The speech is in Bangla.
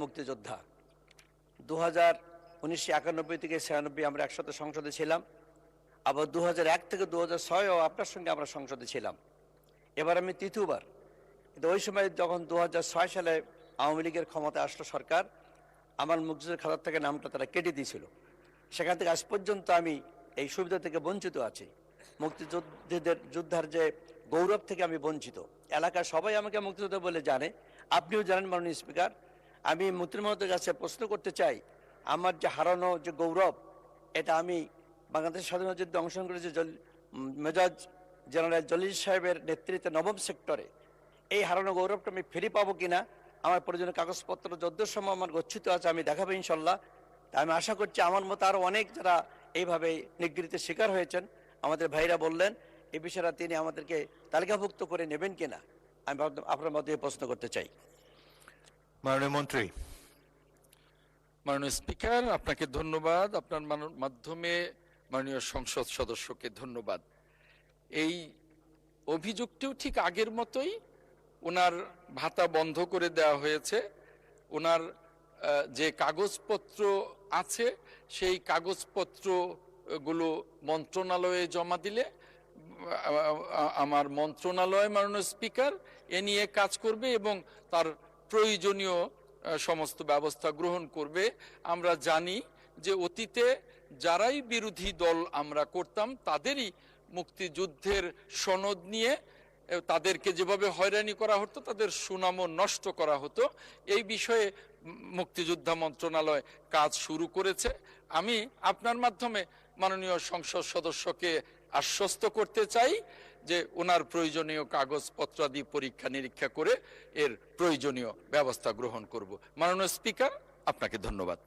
মুক্তিযোদ্ধা। 1991 থেকে 96 আমরা একসাথে সংসদে ছিলাম, আবার 2001 থেকে 2006ও আপনার সঙ্গে আমরা সংসদে ছিলাম। এবার আমি তৃতীয়বার। কিন্তু ওই সময় যখন 2006 সালে আওয়ামী লীগের ক্ষমতায় আসলো সরকার, আমার মুক্তিযুদ্ধের খাতা থেকে নামটা তারা কেটে দিয়েছিল। সেখান থেকে আজ পর্যন্ত আমি এই সুবিধা থেকে বঞ্চিত আছি। যোদ্ধার যে গৌরব থেকে আমি বঞ্চিত। এলাকার সবাই আমাকে মুক্তিযোদ্ধা বলে জানে, আপনিও জানেন মাননীয় স্পিকার। আমি মন্ত্রী মহোদয়ের কাছে প্রশ্ন করতে চাই, আমার যে হারানো যে গৌরব, এটা আমি বাংলাদেশ স্বাধীনতা যুদ্ধে অংশগ্রহণ করেছি মেজর জেনারেল জলিল সাহেবের নেতৃত্বে 9ম সেক্টরে, এই হারানো গৌরবটা আমি ফিরে পাবো কিনা, আমার প্রয়োজনীয় কাগজপত্র যদ্দূর সময় আমার গচ্ছিত আছে আমি দেখাবো ইনশাল্লাহ। আমি আশা করছি আমার মতো আরও অনেক যারা এইভাবে নিগৃহীতের শিকার হয়েছেন আমাদের ভাইরা বললেন, এই বিষয়টা তিনি আমাদেরকে তালিকাভুক্ত করে নেবেন কিনা আমি আপনার মধ্যে প্রশ্ন করতে চাই। মাননীয় মন্ত্রী। মাননীয় স্পিকার, আপনাকে ধন্যবাদ। আপনার মাধ্যমে মাননীয় সংসদ সদস্যকে ধন্যবাদ। এই অভিযোগটিও ঠিক আগের মতোই, ওনার ভাতা বন্ধ করে দেওয়া হয়েছে। ওনার যে কাগজপত্র আছে সেই কাগজপত্রগুলো মন্ত্রণালয়ে জমা দিলে আমার মন্ত্রণালয় মাননীয় স্পিকার এ নিয়ে কাজ করবে এবং তার প্রয়োজনীয় সমস্ত ব্যবস্থা গ্রহণ করবে। আমরা জানি যে অতীতে যারাই বিরোধী দল আমরা করতাম তাদেরই মুক্তিযুদ্ধের সনদ নিয়ে তাদেরকে যেভাবে হয়রানি করা হতো, তাদের সুনামও নষ্ট করা হতো। এই বিষয়ে মুক্তিযোদ্ধা মন্ত্রণালয় কাজ শুরু করেছে। আমি আপনার মাধ্যমে মাননীয় সংসদ সদস্যকে আশ্বস্ত করতে চাই যে ওনার প্রয়োজনীয় কাগজপত্রাদি পরীক্ষা নিরীক্ষা করে এর প্রয়োজনীয় ব্যবস্থা গ্রহণ করব। মাননীয় স্পিকার, আপনাকে ধন্যবাদ।